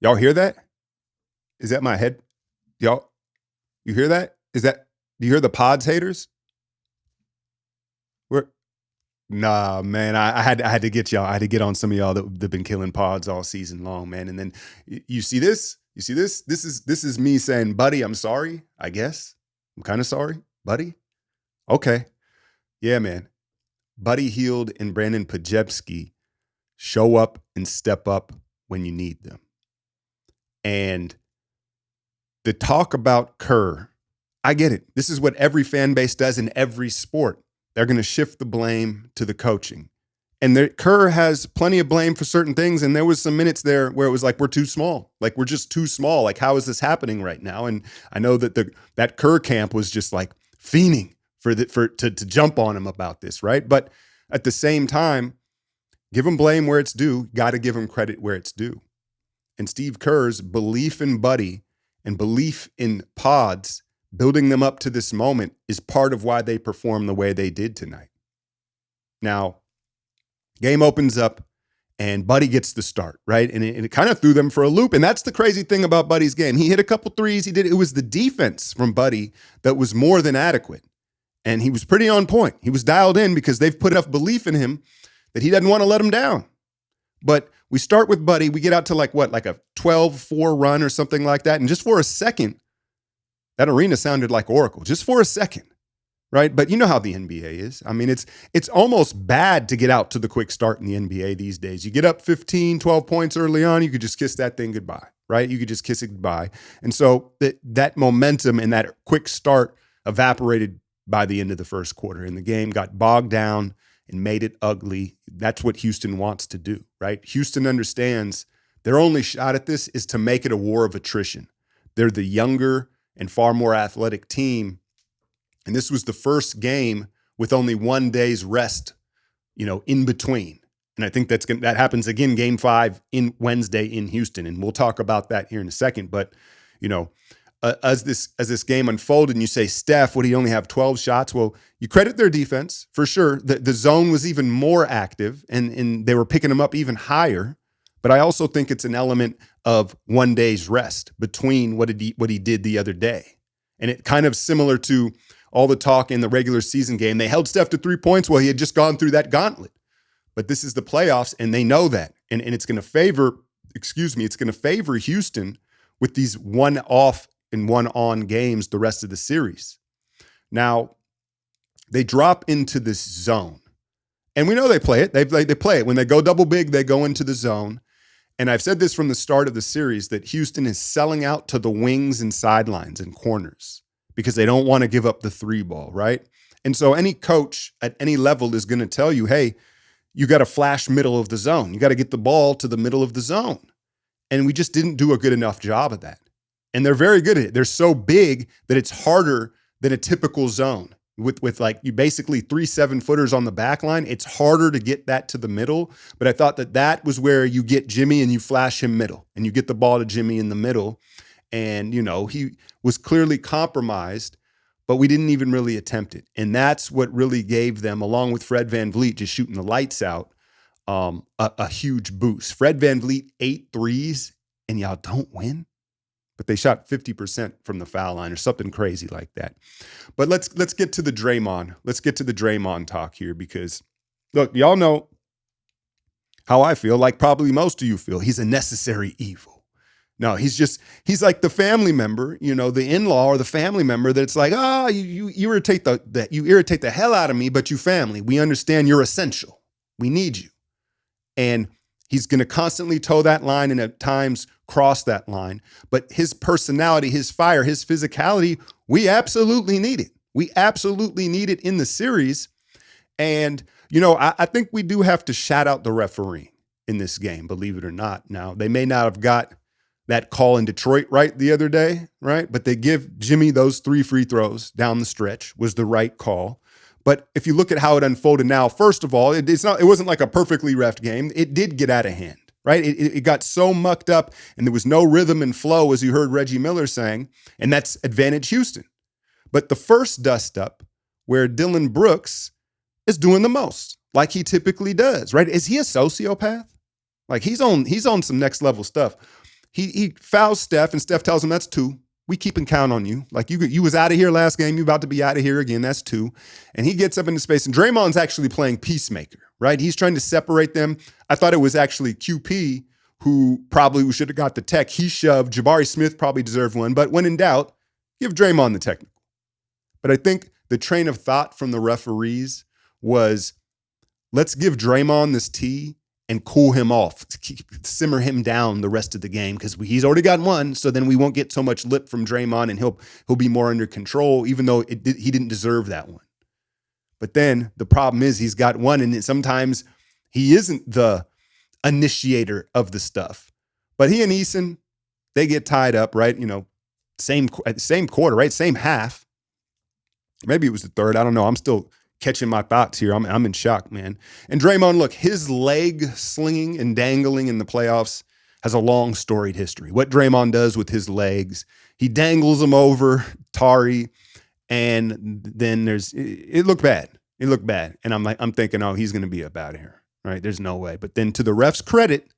Y'all hear that? Is that my head? Y'all, you hear that? Do you hear the pods haters? We're, nah, man, I had to get y'all. I had to get on some of y'all that been killing pods all season long, man. And then you see this? You see this? This is me saying, buddy, I'm sorry, I guess. I'm kind of sorry, buddy. Okay. Yeah, man. Buddy Hield and Brandon Pajewski show up and step up when you need them. And the talk about Kerr, I get it. This is what every fan base does in every sport. They're going to shift the blame to the coaching. And Kerr has plenty of blame for certain things. And there was some minutes there where it was like, we're too small. Like, we're just too small. Like, how is this happening right now? And I know that that Kerr camp was just like fiending to jump on him about this, right? But at the same time, give him blame where it's due. Got to give him credit where it's due. And Steve Kerr's belief in Buddy and belief in pods, building them up to this moment, is part of why they perform the way they did tonight. Now, game opens up and Buddy gets the start, right? And it kind of threw them for a loop. And that's the crazy thing about Buddy's game. He hit a couple threes. It was the defense from Buddy that was more than adequate. And he was pretty on point. He was dialed in because they've put enough belief in him that he doesn't want to let him down. But we start with Buddy. We get out to like a 12-4 run or something like that. And just for a second, that arena sounded like Oracle. Just for a second, right? But you know how the NBA is. I mean, it's almost bad to get out to the quick start in the NBA these days. You get up 15, 12 points early on, you could just kiss that thing goodbye, right? You could just kiss it goodbye. And so that momentum and that quick start evaporated by the end of the first quarter. And the game got bogged down and made it ugly. That's what Houston wants to do, right? Houston understands their only shot at this is to make it a war of attrition. They're the younger and far more athletic team. And this was the first game with only 1 day's rest, in between. And I think that happens again, game 5 in Wednesday in Houston. And we'll talk about that here in a second. But, as this game unfolded and you say, Steph, would he only have 12 shots? Well, you credit their defense for sure. The zone was even more active and they were picking them up even higher. But I also think it's an element of 1 day's rest between what he did the other day. And it kind of similar to all the talk in the regular season game. They held Steph to 3 points. Well, he had just gone through that gauntlet. But this is the playoffs and they know that. And it's going to favor Houston with these one-off and one-on games the rest of the series. Now, they drop into this zone. And we know they play it. They play it. When they go double big, they go into the zone. And I've said this from the start of the series that Houston is selling out to the wings and sidelines and corners because they don't want to give up the 3 ball, right? And so any coach at any level is going to tell you, hey, you got to flash middle of the zone. You got to get the ball to the middle of the zone. And we just didn't do a good enough job of that. And they're very good at it. They're so big that it's harder than a typical zone. With like you basically 3 7-footers on the back line, it's harder to get that to the middle. But I thought that was where you get Jimmy and you flash him middle and you get the ball to Jimmy in the middle. And, he was clearly compromised, but we didn't even really attempt it. And that's what really gave them, along with Fred VanVleet just shooting the lights out, a huge boost. Fred VanVleet 8 threes and y'all don't win. But they shot 50% from the foul line or something crazy like that. But let's get to the Draymond. Let's get to the Draymond talk here because, look, y'all know how I feel, like probably most of you feel. He's a necessary evil. No, he's like the family member, the in-law or the family member that's like, you irritate the hell out of me, but you family. We understand you're essential. We need you. And he's going to constantly toe that line and at times cross that line. But his personality, his fire, his physicality, we absolutely need it. We absolutely need it in the series. And, I think we do have to shout out the referee in this game, believe it or not. Now, they may not have got that call in Detroit right the other day, right? But they give Jimmy those 3 free throws down the stretch was the right call. But if you look at how it unfolded now, first of all, it wasn't like a perfectly reffed game. It did get out of hand, right? It got so mucked up and there was no rhythm and flow, as you heard Reggie Miller saying, and that's advantage Houston. But the first dust up where Dylan Brooks is doing the most, like he typically does, right? Is he a sociopath? Like he's on some next level stuff. he fouls Steph, and Steph tells him that's 2. We keeping count on you. Like you was out of here last game. You about to be out of here again. That's 2. And he gets up into space. And Draymond's actually playing peacemaker, right? He's trying to separate them. I thought it was actually QP who probably should have got the tech. He shoved. Jabari Smith probably deserved one. But when in doubt, give Draymond the technical. But I think the train of thought from the referees was, let's give Draymond this T and cool him off, simmer him down the rest of the game, because he's already got one. So then we won't get so much lip from Draymond, and he'll be more under control, even though he didn't deserve that one. But then the problem is he's got one, and sometimes he isn't the initiator of the stuff. But he and Eason, they get tied up, right? Same quarter, right? Same half. Maybe it was the third. I don't know. I'm still catching my thoughts here. I'm in shock, man. And Draymond, look, his leg slinging and dangling in the playoffs has a long storied history. What Draymond does with his legs, he dangles them over Tari, and then it looked bad. It looked bad. And I'm thinking, oh, he's going to be up out of here, right? There's no way. But then to the refs' credit,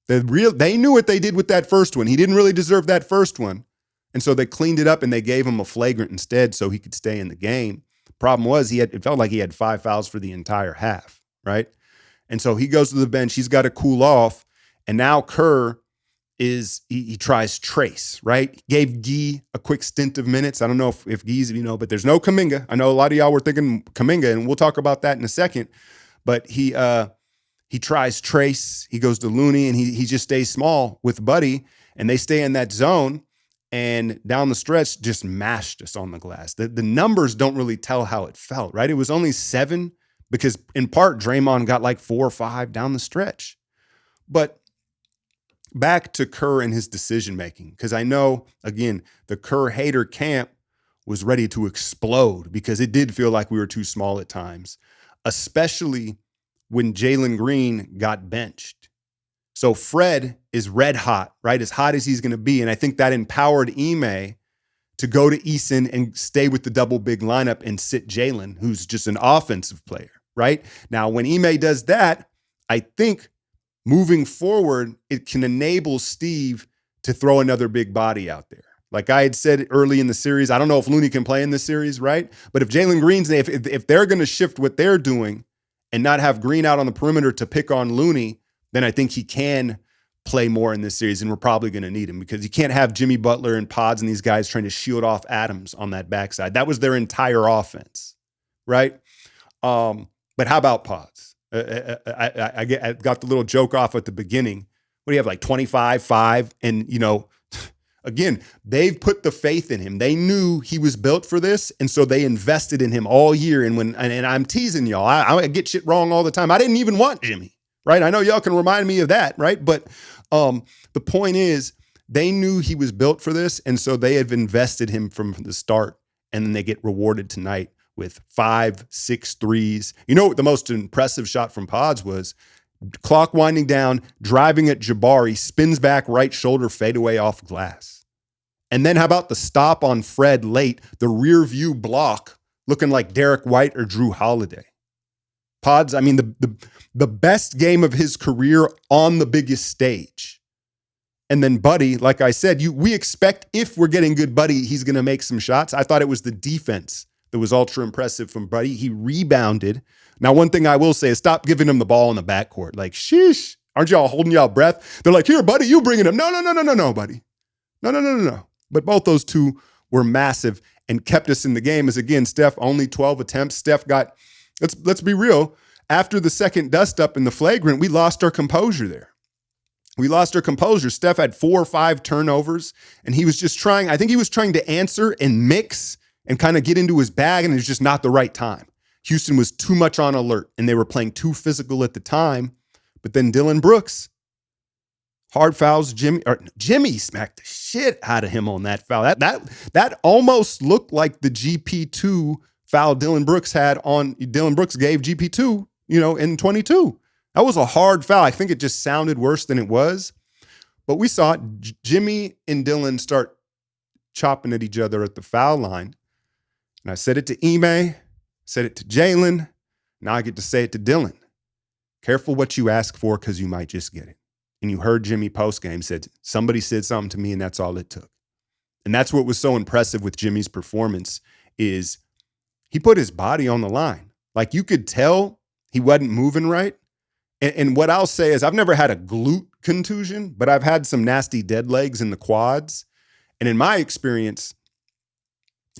they knew what they did with that first one. He didn't really deserve that first one. And so they cleaned it up and they gave him a flagrant instead so he could stay in the game. Problem was, it felt like he had 5 fouls for the entire half, right? And so he goes to the bench. He's got to cool off. And now Kerr he tries Trace, right? Gave Gee a quick stint of minutes. I don't know if Gee's, but there's no Kuminga. I know a lot of y'all were thinking Kuminga, and we'll talk about that in a second. But he tries Trace. He goes to Looney, and he just stays small with Buddy, and they stay in that zone. And down the stretch, just mashed us on the glass. The numbers don't really tell how it felt, right? It was only 7 because, in part, Draymond got like 4 or 5 down the stretch. But back to Kerr and his decision-making, because I know, again, the Kerr hater camp was ready to explode because it did feel like we were too small at times, especially when Jalen Green got benched. So Fred is red hot, right? As hot as he's going to be. And I think that empowered Ime to go to Eason and stay with the double big lineup and sit Jalen, who's just an offensive player, right? Now, when Ime does that, I think moving forward, it can enable Steve to throw another big body out there. Like I had said early in the series, I don't know if Looney can play in this series, right? But if Jalen Green's, if they're going to shift what they're doing and not have Green out on the perimeter to pick on Looney, then I think he can play more in this series, and we're probably going to need him because you can't have Jimmy Butler and Pods and these guys trying to shield off Adams on that backside. That was their entire offense, right? But how about Pods? I got the little joke off at the beginning. What do you have, like 25, 5? And, again, they've put the faith in him. They knew he was built for this, and so they invested in him all year. And I'm teasing y'all. I get shit wrong all the time. I didn't even want Jimmy. Right? I know y'all can remind me of that, right? But the point is, they knew he was built for this, and so they have invested him from the start, and then they get rewarded tonight with 5, 6 threes. You know what the most impressive shot from Pods was? Clock winding down, driving at Jabari, spins back, right shoulder, fadeaway off glass. And then how about the stop on Fred late, the rear view block, looking like Derek White or Drew Holiday. Pods, I mean, the best game of his career on the biggest stage. And then Buddy, like I said, we expect if we're getting good Buddy, he's going to make some shots. I thought it was the defense that was ultra impressive from Buddy. He rebounded. Now, one thing I will say is stop giving him the ball in the backcourt. Like, sheesh, aren't y'all holding y'all breath? They're like, here, Buddy, you bring it up. No, Buddy. No. But both those two were massive and kept us in the game. As again, Steph, only 12 attempts. Steph got... Let's be real. After the second dust up in the flagrant, we lost our composure there. We lost our composure. Steph had 4 or 5 turnovers, and he was just trying. I think he was trying to answer and mix and kind of get into his bag, and it was just not the right time. Houston was too much on alert, and they were playing too physical at the time. But then Dylan Brooks, hard fouls. Jimmy smacked the shit out of him on that foul. That almost looked like the GP2 foul Dylan Brooks gave GP2, in 22. That was a hard foul. I think it just sounded worse than it was. But we saw Jimmy and Dylan start chopping at each other at the foul line. And I said it to Ime, said it to Jalen. Now I get to say it to Dylan. Careful what you ask for because you might just get it. and you heard Jimmy postgame said, somebody said something to me and that's all it took. And that's what was so impressive with Jimmy's performance is he put his body on the line. Like you could tell he wasn't moving right. And what I'll say is I've never had a glute contusion, but I've had some nasty dead legs in the quads. And in my experience,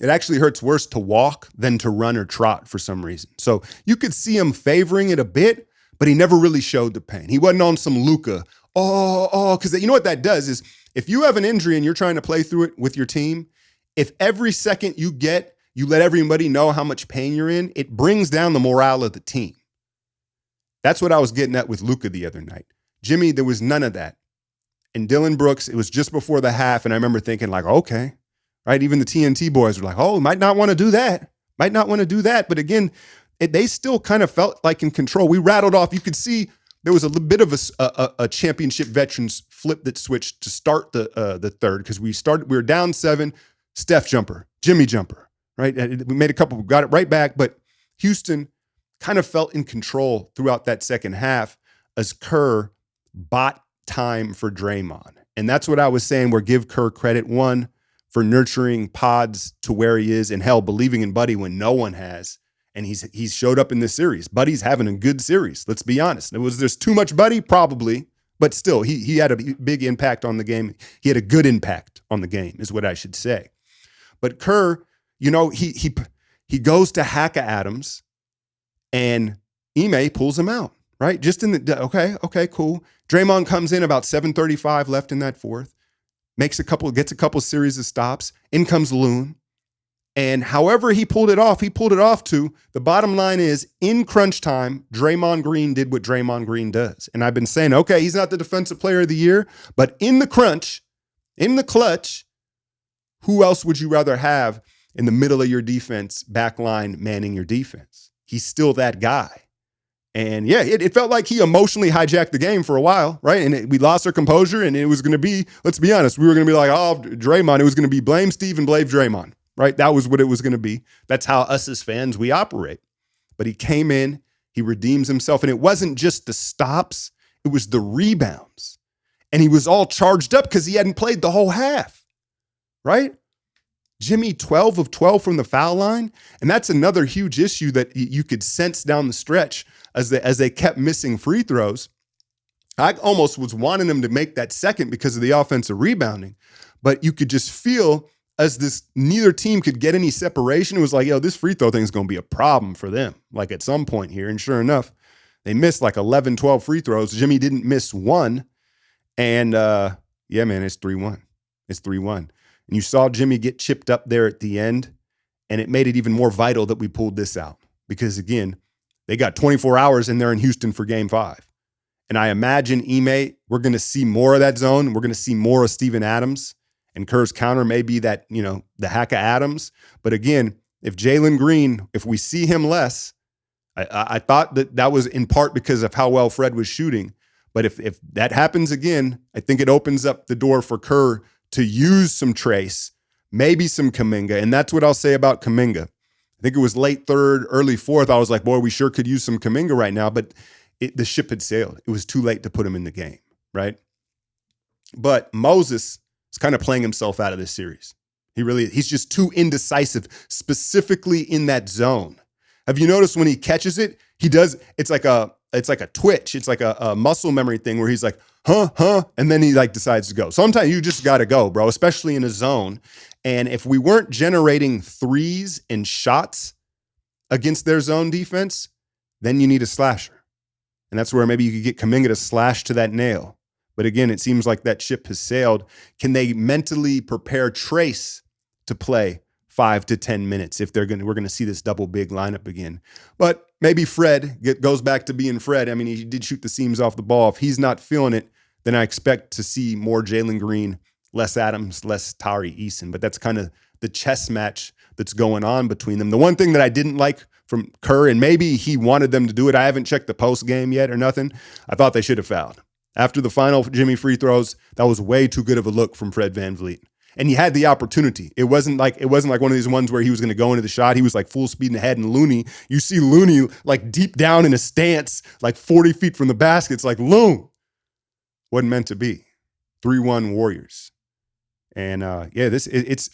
it actually hurts worse to walk than to run or trot for some reason. So you could see him favoring it a bit, but he never really showed the pain. He wasn't on some Luka. Because you know what that does is if you have an injury and you're trying to play through it with your team, if every second you get, you let everybody know how much pain you're in, it brings down the morale of the team. That's what I was getting at with Luka the other night. Jimmy, there was none of that. And Dylan Brooks, it was just before the half, and I remember thinking like, okay, right? Even the TNT boys were like, oh, might not want to do that. Might not want to do that. But again, they still kind of felt like in control. We rattled off. You could see there was a little bit of a championship veterans flip that switched to start the third because we were down 7, Steph jumper, Jimmy jumper, right? We made a couple, we got it right back, but Houston kind of felt in control throughout that second half as Kerr bought time for Draymond. And that's what I was saying, where give Kerr credit, one, for nurturing Pods to where he is, and hell, believing in Buddy when no one has. And he's showed up in this series. Buddy's having a good series. Let's be honest. There's too much Buddy? Probably. But still, he had a big impact on the game. He had a good impact on the game, is what I should say. But Kerr, he goes to hack at Adams, and Ime pulls him out, right? Just in the, okay, cool. Draymond comes in about 7:35 left in that fourth, gets a couple series of stops. In comes Loon. And however he pulled it off to, the bottom line is, in crunch time, Draymond Green did what Draymond Green does. And I've been saying, okay, he's not the defensive player of the year, but in the crunch, in the clutch, who else would you rather have in the middle of your defense, back line, manning your defense? He's still that guy. And yeah, it felt like he emotionally hijacked the game for a while, right? And we lost our composure, and it was going to be, let's be honest, we were going to be like, oh, Draymond. It was going to be blame Steve and blame Draymond. Right? That was what it was going to be. That's how us as fans, we operate. But he came in, he redeems himself. And it wasn't just the stops, it was the rebounds. And he was all charged up because he hadn't played the whole half. Right? Jimmy, 12 of 12 from the foul line. And that's another huge issue that you could sense down the stretch as they kept missing free throws. I almost was wanting him to make that second because of the offensive rebounding. But you could just feel, as neither team could get any separation, it was like, yo, this free throw thing is going to be a problem for them, like at some point here. And sure enough, they missed like 11, 12 free throws. Jimmy didn't miss one. And yeah, man, it's 3-1. It's 3-1. And you saw Jimmy get chipped up there at the end, and it made it even more vital that we pulled this out. Because again, they got 24 hours and they're in Houston for Game 5. And I imagine Ime, we're going to see more of that zone. We're going to see more of Steven Adams. And Kerr's counter may be that, the hack of Adams. But again, if Jalen Green, if we see him less, I thought that was in part because of how well Fred was shooting. But if that happens again, I think it opens up the door for Kerr to use some Trace, maybe some Kuminga. And that's what I'll say about Kuminga. I think it was late third, early fourth. I was like, boy, we sure could use some Kuminga right now. But the ship had sailed. It was too late to put him in the game, right? But Moses is kind of playing himself out of this series. He's just too indecisive, specifically in that zone. Have you noticed when he catches it, it's like a twitch. It's like a muscle memory thing where he's like, huh, and then he like decides to go. Sometimes you just got to go, bro, especially in a zone. And if we weren't generating threes and shots against their zone defense, then you need a slasher. And that's where maybe you could get Kuminga to slash to that nail. But again, it seems like that ship has sailed. Can they mentally prepare Trace to play 5 to 10 minutes if we're going to see this double big lineup again? But maybe Fred goes back to being Fred. I mean, he did shoot the seams off the ball. If he's not feeling it, then I expect to see more Jalen Green, less Adams, less Tari Eason. But that's kind of the chess match that's going on between them. The one thing that I didn't like from Kerr, and maybe he wanted them to do it, I haven't checked the post game yet or nothing, I thought they should have fouled. After the final Jimmy free throws, that was way too good of a look from Fred VanVleet. And he had the opportunity. It wasn't like one of these ones where he was going to go into the shot. He was like full speed ahead. And Looney, you see Looney like deep down in a stance, like 40 feet from the basket. It's like, Loon, Wasn't meant to be. 3-1 Warriors. And yeah, it's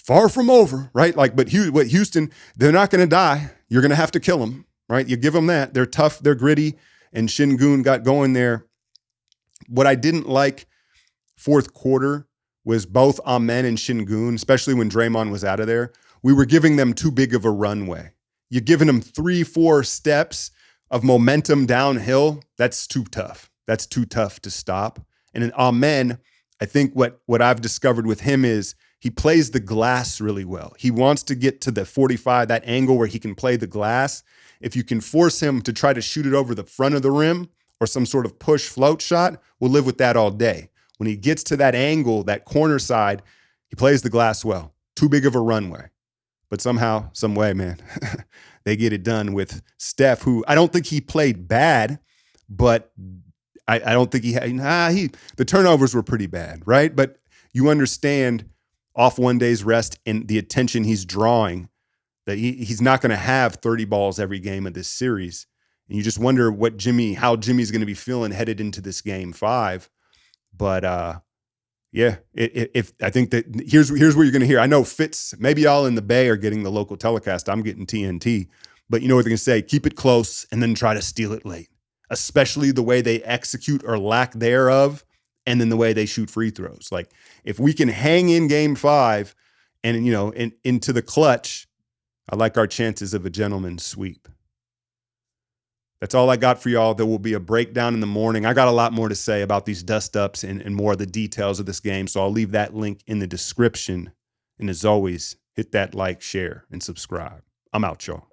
far from over, right? Like, but Houston, they're not going to die. You're going to have to kill them, right? You give them that. They're tough, they're gritty, and Şengün got going there. What I didn't like fourth quarter was both Amen and Şengün, especially when Draymond was out of there. We were giving them too big of a runway. You're giving them 3-4 steps of momentum downhill. That's too tough. That's too tough to stop. And in Amen, I think what I've discovered with him is he plays the glass really well. He wants to get to the 45, that angle where he can play the glass. If you can force him to try to shoot it over the front of the rim or some sort of push float shot, we'll live with that all day. When he gets to that angle, that corner side, he plays the glass well. Too big of a runway. But somehow, some way, man, they get it done with Steph, who I don't think he played bad, but I don't think he had, the turnovers were pretty bad, right? But you understand off one day's rest and the attention he's drawing, that he's not going to have 30 balls every game of this series. And you just wonder how Jimmy's going to be feeling headed into this game 5. But yeah, if I think that here's what you're going to hear. I know Fitz, maybe y'all in the Bay are getting the local telecast. I'm getting TNT, but you know what they're going to say? Keep it close and then try to steal it late, especially the way they execute or lack thereof, and then the way they shoot free throws. Like if we can hang in game 5 and, into the clutch, I like our chances of a gentleman's sweep. That's all I got for y'all. There will be a breakdown in the morning. I got a lot more to say about these dust-ups and more of the details of this game, so I'll leave that link in the description. And as always, hit that like, share, and subscribe. I'm out, y'all.